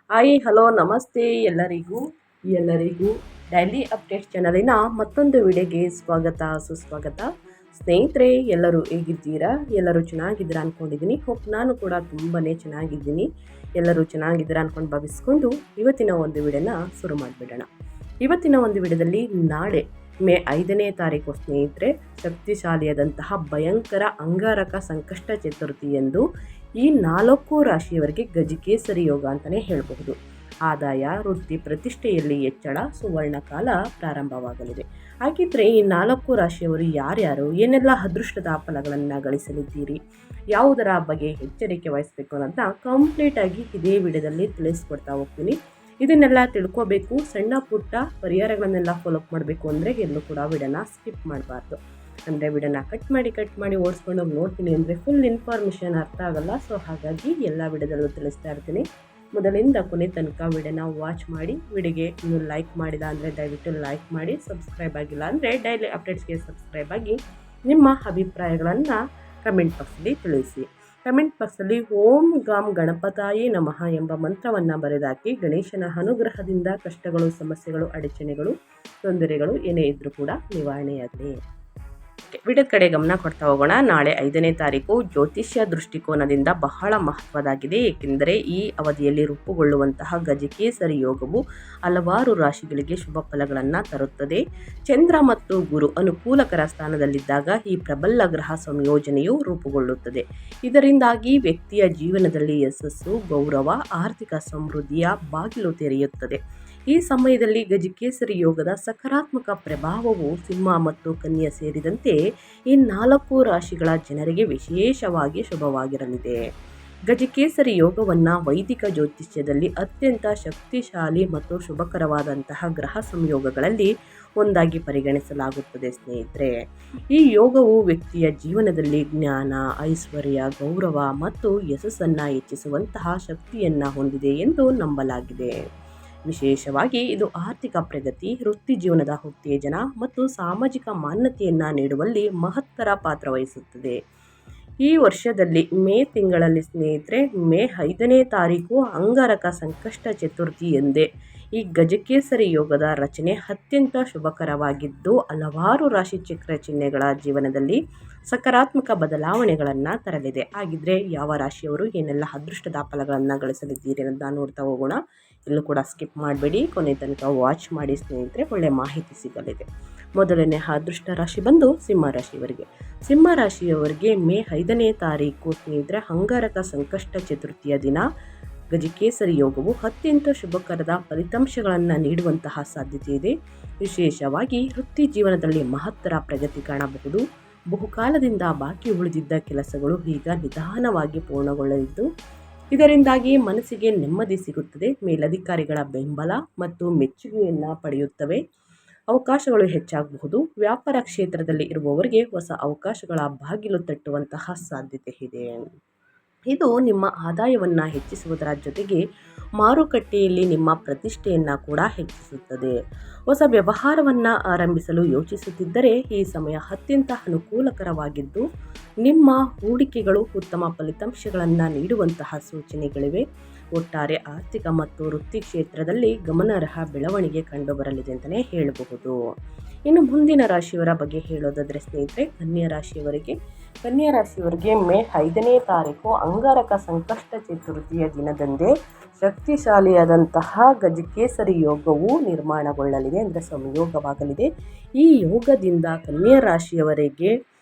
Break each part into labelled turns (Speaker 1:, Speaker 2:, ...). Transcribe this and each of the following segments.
Speaker 1: Hi hello ನಮಸ್ತೆ ಎಲ್ಲರಿಗೂ daily update ಚಾನಲಿನ ಮತ್ತೊಂದು ವಿಡಿಯೋಗೆ ಸ್ವಾಗತ ಸುಸ್ವಾಗತ. ಸ್ನೇಹಿತರೆ, ಎಲ್ಲರೂ ಹೇಗಿದ್ದೀರಾ? ಎಲ್ಲರೂ ಚೆನ್ನಾಗಿದ್ದೀರಾ ಅಂದ್ಕೊಂಡಿದ್ದೀನಿ. ನಾನು ಕೂಡ ತುಂಬಾ ಚೆನ್ನಾಗಿದ್ದೀನಿ. ಎಲ್ಲರೂ ಚೆನ್ನಾಗಿದ್ದೀರಾ ಅಂದ್ಕೊಂಡು ಭಾವಿಸ್ಕೊಂಡು ಇವತ್ತಿನ ಒಂದು ವಿಡಿಯೋನ ಶುರು ಮಾಡಿಬಿಡೋಣ. ಇವತ್ತಿನ ಒಂದು ವಿಡಿಯೋದಲ್ಲಿ ನಾಳೆ ಮೇ 5ನೇ ತಾರೀಕು ಸ್ನೇಹಿತರೆ, ಶಕ್ತಿಶಾಲಿಯಾದಂತಹ ಭಯಂಕರ ಅಂಗಾರಕ ಸಂಕಷ್ಟ ಚತುರ್ಥಿ ಎಂದು ಈ 4 ರಾಶಿಯವರಿಗೆ ಗಜಕೇಸರಿ ಯೋಗ ಅಂತಲೇ ಹೇಳಬಹುದು. ಆದಾಯ, ವೃತ್ತಿ, ಪ್ರತಿಷ್ಠೆಯಲ್ಲಿ ಹೆಚ್ಚಳ, ಸುವರ್ಣ ಕಾಲ ಪ್ರಾರಂಭವಾಗಲಿದೆ. ಹಾಗಿದ್ರೆ ಈ 4 ರಾಶಿಯವರು ಯಾರ್ಯಾರು, ಏನೆಲ್ಲ ಅದೃಷ್ಟದ ಫಲಗಳನ್ನು ಗಳಿಸಲಿದ್ದೀರಿ, ಯಾವುದರ ಬಗ್ಗೆ ಎಚ್ಚರಿಕೆ ವಹಿಸಬೇಕು ಅನ್ನೋದನ್ನ ಕಂಪ್ಲೀಟಾಗಿ ಇದೇ ವಿಡಿಯೋದಲ್ಲಿ ತಿಳಿಸ್ಕೊಡ್ತಾ ಹೋಗ್ತೀನಿ. ಇದನ್ನೆಲ್ಲ ತಿಳ್ಕೋಬೇಕು, ಸಣ್ಣ ಪುಟ್ಟ ಪರಿಹಾರಗಳನ್ನೆಲ್ಲ ಫಾಲೋಅಪ್ ಮಾಡಬೇಕು ಅಂದರೆ ಎಲ್ಲೂ ಕೂಡ ವಿಡಿಯೋನ ಸ್ಕಿಪ್ ಮಾಡಬಾರ್ದು. ಅಂದರೆ ವಿಡಿಯೋನ ಕಟ್ ಮಾಡಿ ಓಡಿಸ್ಕೊಂಡು ನೋಡ್ತೀನಿ ಅಂದರೆ ಫುಲ್ ಇನ್ಫಾರ್ಮೇಷನ್ ಅರ್ಥ ಆಗಲ್ಲ. ಸೊ ಹಾಗಾಗಿ ಎಲ್ಲ ವಿಡಿಯೋದಲ್ಲೂ ತಿಳಿಸ್ತಾ ಇರ್ತೀನಿ. ಮೊದಲಿಂದ ಕೊನೆ ತನಕ ವಿಡಿಯೋನ ವಾಚ್ ಮಾಡಿ. ವಿಡಿಯೋಗೆ ನೀವು ಲೈಕ್ ಮಾಡಿಲ್ಲ ಅಂದರೆ ದಯವಿಟ್ಟು ಲೈಕ್ ಮಾಡಿ. ಸಬ್ಸ್ಕ್ರೈಬ್ ಆಗಿಲ್ಲ ಅಂದರೆ ಡೈಲಿ ಅಪ್ಡೇಟ್ಸ್ಗೆ ಸಬ್ಸ್ಕ್ರೈಬ್ ಆಗಿ ನಿಮ್ಮ ಅಭಿಪ್ರಾಯಗಳನ್ನು ಕಮೆಂಟ್ ಬಾಕ್ಸಲ್ಲಿ ತಿಳಿಸಿ. ಕಮೆಂಟ್ ಬಾಕ್ಸಲ್ಲಿ ಓಂ ಗಾಂ ಗಣಪತಾಯೇ ನಮಃ ಎಂಬ ಮಂತ್ರವನ್ನು ಬರೆದಾಕಿ. ಗಣೇಶನ ಅನುಗ್ರಹದಿಂದ ಕಷ್ಟಗಳು, ಸಮಸ್ಯೆಗಳು, ಅಡಚಣೆಗಳು, ತೊಂದರೆಗಳು ಏನೇ ಇದ್ರೂ ಕೂಡ ನಿವಾರಣೆಯಾಗಲಿ. ವಿಡಿಯೋದ ಕಡೆ ಗಮನ ಕೊಡ್ತಾ ಹೋಗೋಣ. ನಾಳೆ 5ನೇ ತಾರೀಕು ಜ್ಯೋತಿಷ್ಯ ದೃಷ್ಟಿಕೋನದಿಂದ ಬಹಳ ಮಹತ್ವದಾಗಿದೆ. ಏಕೆಂದರೆ ಈ ಅವಧಿಯಲ್ಲಿ ರೂಪುಗೊಳ್ಳುವಂತಹ ಗಜಕೇಸರಿ ಯೋಗವು ಹಲವಾರು ರಾಶಿಗಳಿಗೆ ಶುಭ ಫಲಗಳನ್ನು ತರುತ್ತದೆ. ಚಂದ್ರ ಮತ್ತು ಗುರು ಅನುಕೂಲಕರ ಸ್ಥಾನದಲ್ಲಿದ್ದಾಗ ಈ ಪ್ರಬಲ ಗ್ರಹ ಸಂಯೋಜನೆಯು ರೂಪುಗೊಳ್ಳುತ್ತದೆ. ಇದರಿಂದಾಗಿ ವ್ಯಕ್ತಿಯ ಜೀವನದಲ್ಲಿ ಯಶಸ್ಸು, ಗೌರವ, ಆರ್ಥಿಕ ಸಮೃದ್ಧಿಯ ಬಾಗಿಲು ತೆರೆಯುತ್ತದೆ. ಈ ಸಮಯದಲ್ಲಿ ಗಜಕೇಸರಿ ಯೋಗದ ಸಕಾರಾತ್ಮಕ ಪ್ರಭಾವವು ಸಿಂಹ ಮತ್ತು ಕನ್ಯಾ ಸೇರಿದಂತೆ ಈ 4 ರಾಶಿಗಳ ಜನರಿಗೆ ವಿಶೇಷವಾಗಿ ಶುಭವಾಗಿರಲಿದೆ. ಗಜಕೇಸರಿ ಯೋಗವನ್ನು ವೈದಿಕ ಜ್ಯೋತಿಷ್ಯದಲ್ಲಿ ಅತ್ಯಂತ ಶಕ್ತಿಶಾಲಿ ಮತ್ತು ಶುಭಕರವಾದಂತಹ ಗ್ರಹ ಸಂಯೋಗಗಳಲ್ಲಿ ಒಂದಾಗಿ ಪರಿಗಣಿಸಲಾಗುತ್ತದೆ. ಸ್ನೇಹಿತರೆ, ಈ ಯೋಗವು ವ್ಯಕ್ತಿಯ ಜೀವನದಲ್ಲಿ ಜ್ಞಾನ, ಐಶ್ವರ್ಯ, ಗೌರವ ಮತ್ತು ಯಶಸ್ಸನ್ನು ಹೆಚ್ಚಿಸುವಂತಹ ಶಕ್ತಿಯನ್ನು ಹೊಂದಿದೆ ಎಂದು ನಂಬಲಾಗಿದೆ. ವಿಶೇಷವಾಗಿ ಇದು ಆರ್ಥಿಕ ಪ್ರಗತಿ, ವೃತ್ತಿ ಜೀವನದ ಉತ್ತೇಜನ ಮತ್ತು ಸಾಮಾಜಿಕ ಮಾನ್ಯತೆಯನ್ನು ನೀಡುವಲ್ಲಿ ಮಹತ್ತರ ಪಾತ್ರ ವಹಿಸುತ್ತದೆ. ಈ ವರ್ಷದಲ್ಲಿ ಮೇ ತಿಂಗಳಲ್ಲಿ ಸ್ನೇಹಿತರೆ, ಮೇ 5ನೇ ತಾರೀಕು ಅಂಗಾರಕ ಸಂಕಷ್ಟ ಚತುರ್ಥಿ ಎಂದೇ ಈ ಗಜಕೇಸರಿ ಯೋಗದ ರಚನೆ ಅತ್ಯಂತ ಶುಭಕರವಾಗಿದ್ದು ಹಲವಾರು ರಾಶಿ ಚಕ್ರ ಚಿಹ್ನೆಗಳ ಜೀವನದಲ್ಲಿ ಸಕಾರಾತ್ಮಕ ಬದಲಾವಣೆಗಳನ್ನು ತರಲಿದೆ. ಹಾಗಿದ್ರೆ ಯಾವ ರಾಶಿಯವರು ಏನೆಲ್ಲ ಅದೃಷ್ಟದ ಫಲಗಳನ್ನು ಗಳಿಸಲಿದ್ದೀರಿ ಅನ್ನೋದನ್ನ ನೋಡ್ತಾ ಹೋಗೋಣ. ಎಲ್ಲೂ ಕೂಡ ಸ್ಕಿಪ್ ಮಾಡಬೇಡಿ, ಕೊನೆ ತನಕ ವಾಚ್ ಮಾಡಿ ಸ್ನೇಹಿತರೆ, ಒಳ್ಳೆ ಮಾಹಿತಿ ಸಿಗಲಿದೆ. ಮೊದಲನೇ ಅದೃಷ್ಟ ರಾಶಿ ಬಂದು ಸಿಂಹ ರಾಶಿಯವರಿಗೆ ಮೇ 5ನೇ ತಾರೀಕು ಸ್ನೇಹಿತರೆ, ಅಂಗಾರಕ ಸಂಕಷ್ಟ ಚತುರ್ಥಿಯ ದಿನ ಗಜಕೇಸರಿ ಯೋಗವು ಅತ್ಯಂತ ಶುಭಕರದ ಫಲಿತಾಂಶಗಳನ್ನು ನೀಡುವಂತಹ ಸಾಧ್ಯತೆ ಇದೆ. ವಿಶೇಷವಾಗಿ ವೃತ್ತಿ ಜೀವನದಲ್ಲಿ ಮಹತ್ತರ ಪ್ರಗತಿ ಕಾಣಬಹುದು. ಬಹುಕಾಲದಿಂದ ಬಾಕಿ ಉಳಿದಿದ್ದ ಕೆಲಸಗಳು ಈಗ ನಿಧಾನವಾಗಿ ಪೂರ್ಣಗೊಳ್ಳಲಿದ್ದು ಇದರಿಂದಾಗಿ ಮನಸ್ಸಿಗೆ ನೆಮ್ಮದಿ ಸಿಗುತ್ತದೆ. ಮೇಲಧಿಕಾರಿಗಳ ಬೆಂಬಲ ಮತ್ತು ಮೆಚ್ಚುಗೆಯನ್ನು ಪಡೆಯುತ್ತವೆ. ಅವಕಾಶಗಳು ಹೆಚ್ಚಾಗಬಹುದು. ವ್ಯಾಪಾರ ಕ್ಷೇತ್ರದಲ್ಲಿ ಇರುವವರಿಗೆ ಹೊಸ ಅವಕಾಶಗಳ ಬಾಗಿಲು ತಟ್ಟುವಂತಹ ಸಾಧ್ಯತೆ ಇದೆ. ಇದು ನಿಮ್ಮ ಆದಾಯವನ್ನು ಹೆಚ್ಚಿಸುವುದರ ಜೊತೆಗೆ ಮಾರುಕಟ್ಟೆಯಲ್ಲಿ ನಿಮ್ಮ ಪ್ರತಿಷ್ಠೆಯನ್ನು ಕೂಡ ಹೆಚ್ಚಿಸುತ್ತದೆ. ಹೊಸ ವ್ಯವಹಾರವನ್ನು ಆರಂಭಿಸಲು ಯೋಚಿಸುತ್ತಿದ್ದರೆ ಈ ಸಮಯ ಅತ್ಯಂತ ಅನುಕೂಲಕರವಾಗಿದ್ದು ನಿಮ್ಮ ಹೂಡಿಕೆಗಳು ಉತ್ತಮ ಫಲಿತಾಂಶಗಳನ್ನು ನೀಡುವಂತಹ ಸೂಚನೆಗಳಿವೆ. ಒಟ್ಟಾರೆ ಆರ್ಥಿಕ ಮತ್ತು ವೃತ್ತಿ ಕ್ಷೇತ್ರದಲ್ಲಿ ಗಮನಾರ್ಹ ಬೆಳವಣಿಗೆ ಕಂಡುಬರಲಿದೆ ಅಂತಲೇ ಹೇಳಬಹುದು. ಇನ್ನು ಮುಂದಿನ ರಾಶಿಯವರ ಬಗ್ಗೆ ಹೇಳೋದಾದರೆ ಸ್ನೇಹಿತರೆ, ಕನ್ಯಾ ರಾಶಿಯವರಿಗೆ ಮೇ 5ನೇ ತಾರೀಕು ಅಂಗಾರಕ ಸಂಕಷ್ಟ ಚತುರ್ಥಿಯ ದಿನದಂದೇ ಶಕ್ತಿಶಾಲಿಯಾದಂತಹ ಗಜಕೇಸರಿ ಯೋಗವು ನಿರ್ಮಾಣಗೊಳ್ಳಲಿದೆ, ಅಂದರೆ ಸಂಯೋಗವಾಗಲಿದೆ. ಈ ಯೋಗದಿಂದ ಕನ್ಯಾ ರಾಶಿಯವರಿಗೆ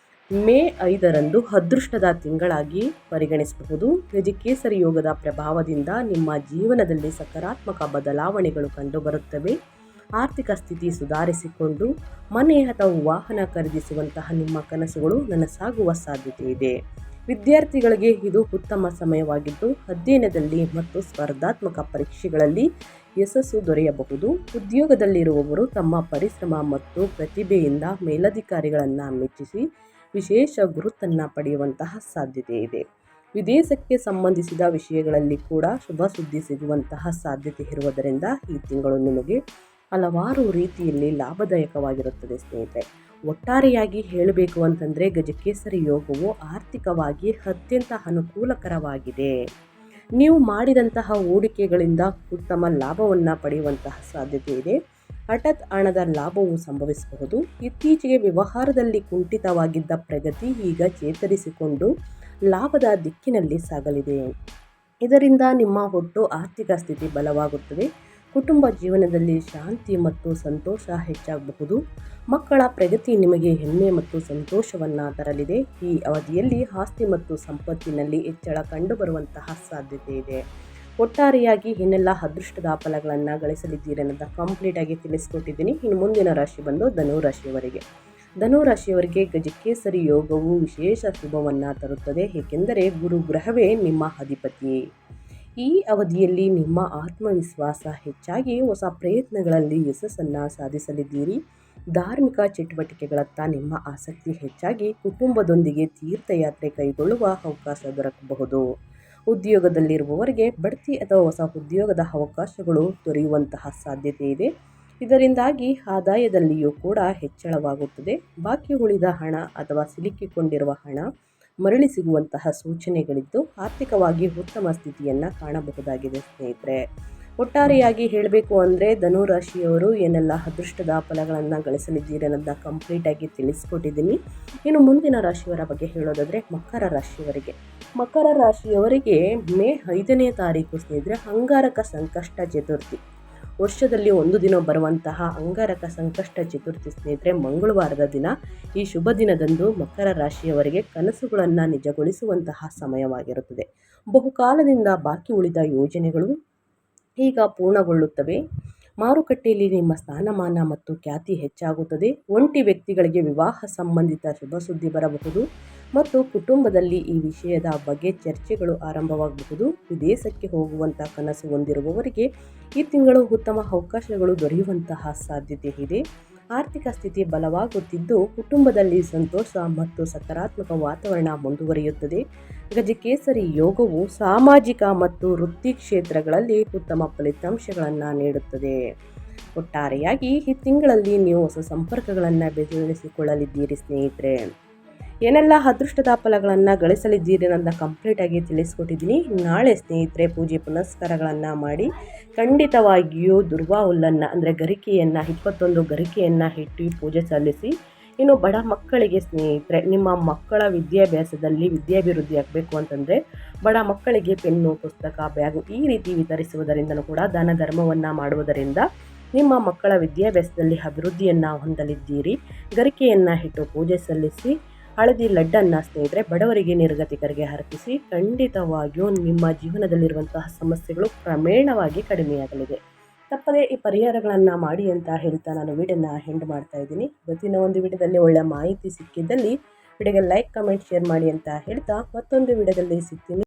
Speaker 1: ಮೇ 5ರಂದು ಅದೃಷ್ಟದ ತಿಂಗಳಾಗಿ ಪರಿಗಣಿಸಬಹುದು. ಗಜಕೇಸರಿ ಯೋಗದ ಪ್ರಭಾವದಿಂದ ನಿಮ್ಮ ಜೀವನದಲ್ಲಿ ಸಕಾರಾತ್ಮಕ ಬದಲಾವಣೆಗಳು ಕಂಡುಬರುತ್ತವೆ. ಆರ್ಥಿಕ ಸ್ಥಿತಿ ಸುಧಾರಿಸಿಕೊಂಡು ಮನೆ ಅಥವಾ ವಾಹನ ಖರೀದಿಸುವಂತಹ ನಿಮ್ಮ ಕನಸುಗಳು ನನಸಾಗುವ ಸಾಧ್ಯತೆ ಇದೆ. ವಿದ್ಯಾರ್ಥಿಗಳಿಗೆ ಇದು ಉತ್ತಮ ಸಮಯವಾಗಿದ್ದು ಅಧ್ಯಯನದಲ್ಲಿ ಮತ್ತು ಸ್ಪರ್ಧಾತ್ಮಕ ಪರೀಕ್ಷೆಗಳಲ್ಲಿ ಯಶಸ್ಸು ದೊರೆಯಬಹುದು. ಉದ್ಯೋಗದಲ್ಲಿರುವವರು ತಮ್ಮ ಪರಿಶ್ರಮ ಮತ್ತು ಪ್ರತಿಭೆಯಿಂದ ಮೇಲಧಿಕಾರಿಗಳನ್ನು ಮೆಚ್ಚಿಸಿ ವಿಶೇಷ ಗುರುತನ್ನು ಪಡೆಯುವಂತಹ ಸಾಧ್ಯತೆ ಇದೆ. ವಿದೇಶಕ್ಕೆ ಸಂಬಂಧಿಸಿದ ವಿಷಯಗಳಲ್ಲಿ ಕೂಡ ಶುಭ ಸುದ್ದಿ ಸಿಗುವಂತಹ ಸಾಧ್ಯತೆ ಇರುವುದರಿಂದ ಈ ತಿಂಗಳು ನಿಮಗೆ ಹಲವಾರು ರೀತಿಯಲ್ಲಿ ಲಾಭದಾಯಕವಾಗಿರುತ್ತದೆ ಸ್ನೇಹಿತರೆ. ಒಟ್ಟಾರೆಯಾಗಿ ಹೇಳಬೇಕು ಅಂತಂದರೆ ಗಜಕೇಸರಿ ಯೋಗವು ಆರ್ಥಿಕವಾಗಿ ಅತ್ಯಂತ ಅನುಕೂಲಕರವಾಗಿದೆ. ನೀವು ಮಾಡಿದಂತಹ ಹೂಡಿಕೆಗಳಿಂದ ಉತ್ತಮ ಲಾಭವನ್ನು ಪಡೆಯುವಂತಹ ಸಾಧ್ಯತೆ ಇದೆ. ಹಠಾತ್ ಹಣದ ಲಾಭವು ಸಂಭವಿಸಬಹುದು. ಇತ್ತೀಚೆಗೆ ವ್ಯವಹಾರದಲ್ಲಿ ಕುಂಠಿತವಾಗಿದ್ದ ಪ್ರಗತಿ ಈಗ ಚೇತರಿಸಿಕೊಂಡು ಲಾಭದ ದಿಕ್ಕಿನಲ್ಲಿ ಸಾಗಲಿದೆ. ಇದರಿಂದ ನಿಮ್ಮ ಒಟ್ಟು ಆರ್ಥಿಕ ಸ್ಥಿತಿ ಬಲವಾಗುತ್ತದೆ. ಕುಟುಂಬ ಜೀವನದಲ್ಲಿ ಶಾಂತಿ ಮತ್ತು ಸಂತೋಷ ಹೆಚ್ಚಾಗಬಹುದು. ಮಕ್ಕಳ ಪ್ರಗತಿ ನಿಮಗೆ ಹೆಮ್ಮೆ ಮತ್ತು ಸಂತೋಷವನ್ನು ತರಲಿದೆ. ಈ ಅವಧಿಯಲ್ಲಿ ಆಸ್ತಿ ಮತ್ತು ಸಂಪತ್ತಿನಲ್ಲಿ ಹೆಚ್ಚಳ ಕಂಡುಬರುವಂತಹ ಸಾಧ್ಯತೆ ಇದೆ. ಒಟ್ಟಾರೆಯಾಗಿ ಏನೆಲ್ಲ ಅದೃಷ್ಟದ ಫಲಗಳನ್ನು ಗಳಿಸಲಿದ್ದೀರಿ ಅನ್ನೋದನ್ನ ಕಂಪ್ಲೀಟಾಗಿ ತಿಳಿಸ್ಕೊಟ್ಟಿದ್ದೀನಿ. ಇನ್ನು ಮುಂದಿನ ರಾಶಿ ಬಂದು ಧನು ರಾಶಿಯವರಿಗೆ. ಧನು ರಾಶಿಯವರಿಗೆ ಗಜಕೇಸರಿ ಯೋಗವು ವಿಶೇಷ ಶುಭವನ್ನು ತರುತ್ತದೆ, ಏಕೆಂದರೆ ಗುರು ಗ್ರಹವೇ ನಿಮ್ಮ ಅಧಿಪತಿ. ಈ ಅವಧಿಯಲ್ಲಿ ನಿಮ್ಮ ಆತ್ಮವಿಶ್ವಾಸ ಹೆಚ್ಚಾಗಿ ಹೊಸ ಪ್ರಯತ್ನಗಳಲ್ಲಿ ಯಶಸ್ಸನ್ನು ಸಾಧಿಸಲಿದ್ದೀರಿ. ಧಾರ್ಮಿಕ ಚಟುವಟಿಕೆಗಳತ್ತ ನಿಮ್ಮ ಆಸಕ್ತಿ ಹೆಚ್ಚಾಗಿ ಕುಟುಂಬದೊಂದಿಗೆ ತೀರ್ಥಯಾತ್ರೆ ಕೈಗೊಳ್ಳುವ ಅವಕಾಶ ದೊರಕಬಹುದು. ಉದ್ಯೋಗದಲ್ಲಿರುವವರಿಗೆ ಬಡ್ತಿ ಅಥವಾ ಹೊಸ ಉದ್ಯೋಗದ ಅವಕಾಶಗಳು ದೊರೆಯುವಂತಹ ಸಾಧ್ಯತೆ ಇದೆ. ಇದರಿಂದಾಗಿ ಆದಾಯದಲ್ಲಿಯೂ ಕೂಡ ಹೆಚ್ಚಳವಾಗುತ್ತದೆ. ಬಾಕಿ ಉಳಿದ ಹಣ ಅಥವಾ ಸಿಲುಕಿಕೊಂಡಿರುವ ಹಣ ಮರಳಿ ಸಿಗುವಂತಹ ಸೂಚನೆಗಳಿದ್ದು ಆರ್ಥಿಕವಾಗಿ ಉತ್ತಮ ಸ್ಥಿತಿಯನ್ನು ಕಾಣಬಹುದಾಗಿದೆ ಸ್ನೇಹಿತರೆ. ಒಟ್ಟಾರೆಯಾಗಿ ಹೇಳಬೇಕು ಅಂದರೆ ಧನು ರಾಶಿಯವರು ಏನೆಲ್ಲ ಅದೃಷ್ಟದ ಫಲಗಳನ್ನು ಗಳಿಸಲಿದ್ದೀರಿ ಅನ್ನೋದನ್ನ ಕಂಪ್ಲೀಟಾಗಿ ತಿಳಿಸ್ಕೊಟ್ಟಿದ್ದೀನಿ. ಇನ್ನು ಮುಂದಿನ ರಾಶಿಯವರ ಬಗ್ಗೆ ಹೇಳೋದಾದರೆ ಮಕರ ರಾಶಿಯವರಿಗೆ. ಮಕರ ರಾಶಿಯವರಿಗೆ ಮೇ 5ನೇ ತಾರೀಕು ಸ್ನೇಹಿತರೆ ಅಂಗಾರಕ ಸಂಕಷ್ಟ ಚತುರ್ಥಿ. ವರ್ಷದಲ್ಲಿ ಒಂದು ದಿನ ಬರುವಂತಹ ಅಂಗಾರಕ ಸಂಕಷ್ಟ ಚತುರ್ಥಿ ಸ್ನೇಹಿತರೆ ಮಂಗಳವಾರದ ದಿನ. ಈ ಶುಭ ದಿನದಂದು ಮಕರ ರಾಶಿಯವರಿಗೆ ಕನಸುಗಳನ್ನು ನಿಜಗೊಳಿಸುವಂತಹ ಸಮಯವಾಗಿರುತ್ತದೆ. ಬಹುಕಾಲದಿಂದ ಬಾಕಿ ಉಳಿದ ಯೋಜನೆಗಳು ಈಗ ಪೂರ್ಣಗೊಳ್ಳುತ್ತವೆ. ಮಾರುಕಟ್ಟೆಯಲ್ಲಿ ನಿಮ್ಮ ಸ್ಥಾನಮಾನ ಮತ್ತು ಖ್ಯಾತಿ ಹೆಚ್ಚಾಗುತ್ತದೆ. ಒಂಟಿ ವ್ಯಕ್ತಿಗಳಿಗೆ ವಿವಾಹ ಸಂಬಂಧಿತ ಶುಭ ಸುದ್ದಿ ಬರಬಹುದು ಮತ್ತು ಕುಟುಂಬದಲ್ಲಿ ಈ ವಿಷಯದ ಬಗ್ಗೆ ಚರ್ಚೆಗಳು ಆರಂಭವಾಗಬಹುದು. ವಿದೇಶಕ್ಕೆ ಹೋಗುವಂಥ ಕನಸು ಹೊಂದಿರುವವರಿಗೆ ಈ ತಿಂಗಳು ಉತ್ತಮ ಅವಕಾಶಗಳು ದೊರೆಯುವಂತಹ ಸಾಧ್ಯತೆ ಇದೆ. ಆರ್ಥಿಕ ಸ್ಥಿತಿ ಬಲವಾಗುತ್ತಿದ್ದು ಕುಟುಂಬದಲ್ಲಿ ಸಂತೋಷ ಮತ್ತು ಸಕಾರಾತ್ಮಕ ವಾತಾವರಣ ಮುಂದುವರಿಯುತ್ತದೆ. ಗಜಕೇಸರಿ ಯೋಗವು ಸಾಮಾಜಿಕ ಮತ್ತು ವೃತ್ತಿ ಕ್ಷೇತ್ರಗಳಲ್ಲಿ ಉತ್ತಮ ಫಲಿತಾಂಶಗಳನ್ನು ನೀಡುತ್ತದೆ. ಒಟ್ಟಾರೆಯಾಗಿ ಈ ತಿಂಗಳಲ್ಲಿ ನೀವು ಹೊಸ ಸಂಪರ್ಕಗಳನ್ನು ಬೆಳೆಸಿಕೊಳ್ಳಲಿದ್ದೀರಿ ಸ್ನೇಹಿತರೆ. ಏನೆಲ್ಲ ಅದೃಷ್ಟದ ಫಲಗಳನ್ನು ಗಳಿಸಲಿದ್ದೀರಿ ಅನ್ನೋದನ್ನ ಕಂಪ್ಲೀಟಾಗಿ ತಿಳಿಸ್ಕೊಟ್ಟಿದ್ದೀನಿ. ನಾಳೆ ಸ್ನೇಹಿತರೆ ಪೂಜೆ ಪುನಸ್ಕಾರಗಳನ್ನು ಮಾಡಿ ಖಂಡಿತವಾಗಿಯೂ ದುರ್ವಾ ಹುಲ್ಲನ್ನು ಅಂದರೆ ಗರಿಕೆಯನ್ನು 21 ಗರಿಕೆಯನ್ನು ಇಟ್ಟು ಪೂಜೆ ಸಲ್ಲಿಸಿ. ಇನ್ನು ಬಡ ಮಕ್ಕಳಿಗೆ ಸ್ನೇಹಿತರೆ ನಿಮ್ಮ ಮಕ್ಕಳ ವಿದ್ಯಾಭ್ಯಾಸದಲ್ಲಿ ವಿದ್ಯಾಭಿವೃದ್ಧಿ ಆಗಬೇಕು ಅಂತಂದರೆ ಬಡ ಮಕ್ಕಳಿಗೆ ಪೆನ್ನು, ಪುಸ್ತಕ, ಬ್ಯಾಗು ಈ ರೀತಿ ವಿತರಿಸುವುದರಿಂದಲೂ ಕೂಡ ದಾನ ಧರ್ಮವನ್ನು ಮಾಡುವುದರಿಂದ ನಿಮ್ಮ ಮಕ್ಕಳ ವಿದ್ಯಾಭ್ಯಾಸದಲ್ಲಿ ಅಭಿವೃದ್ಧಿಯನ್ನು ಹೊಂದಲಿದ್ದೀರಿ. ಗರಿಕೆಯನ್ನು ಇಟ್ಟು ಪೂಜೆ ಸಲ್ಲಿಸಿ. ಹಳದಿ ಲಡ್ಡನ್ನು ಸ್ನೇಹಿತರೆ ಬಡವರಿಗೆ ನಿರ್ಗತಿಕರಿಗೆ ಅರ್ಪಿಸಿ. ಖಂಡಿತವಾಗಿಯೂ ನಿಮ್ಮ ಜೀವನದಲ್ಲಿರುವಂತಹ ಸಮಸ್ಯೆಗಳು ಕ್ರಮೇಣವಾಗಿ ಕಡಿಮೆಯಾಗಲಿದೆ. ತಪ್ಪದೇ ಈ ಪರಿಹಾರಗಳನ್ನು ಮಾಡಿ ಅಂತ ಹೇಳ್ತಾ ನಾನು ವಿಡಿಯೋನ ಎಂಡ್ ಮಾಡ್ತಾ ಇದ್ದೀನಿ. ಇವತ್ತಿನ ಒಂದು ವಿಡಿಯೋದಲ್ಲಿ ಒಳ್ಳೆಯ ಮಾಹಿತಿ ಸಿಕ್ಕಿದ್ದಲ್ಲಿ ವಿಡಿಯೋಗೆ ಲೈಕ್, ಕಮೆಂಟ್, ಶೇರ್ ಮಾಡಿ ಅಂತ ಹೇಳ್ತಾ ಮತ್ತೊಂದು ವಿಡಿಯೋದಲ್ಲಿ ಸಿಗ್ತೀನಿ.